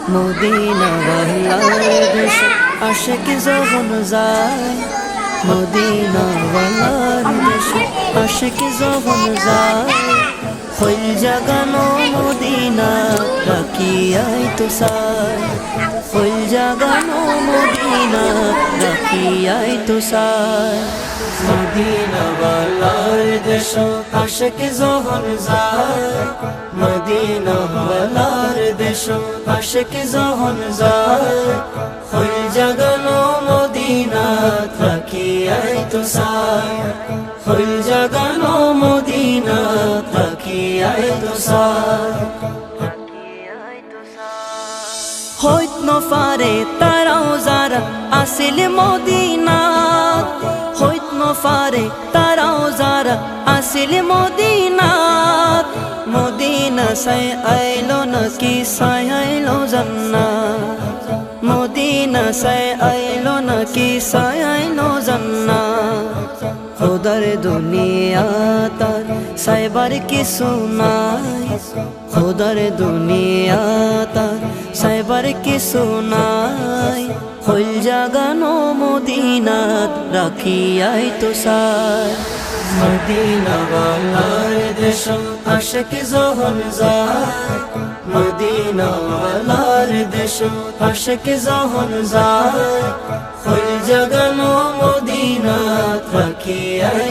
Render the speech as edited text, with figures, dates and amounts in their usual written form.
Medina ওয়ালার দেশে আশিক যখন যায়, মদিনা ওয়ালার দেশে আশিক যখন যায়, হইল জাগানো মদিনা রাখিয়াই তো সায়, হইল জাগানো মদিনা রাখিয়াই তো সায়। মদিনা ওয়ালার দেশে আশিক যখন যায়, মদিনা ওয়ালার দেশে আশিক যখন যায়, হইল জাগানো মদিনা রাখিয়াই তো সায়, হইল জাগানো মদিনা রাখিয়াই তো সায়। হইত নফারে তারাও যারা আসিল মদিনাত, হইত নফারে তারাও যারা আসিল মদিনাত, মদিনা সাই আইলো নাকি সাই আইলো জান্নাত, মদিনা সাই আইলো নাকি সাই আইলো জান্নাত। খোদার দুনিয়া তার সাইবার কিছু নাই, খোদার দুনিয়া তার সাইবার কিছু নাই, হইল জাগানো মদিনাত রাখিয়াই তো সায়। মদিনা ওয়ালার দেশে আশিক যখন যায়, মদিনা ওয়ালার দেশে আশিক যখন যায়, হইল জাগানো মদিনাত রাখিয়াই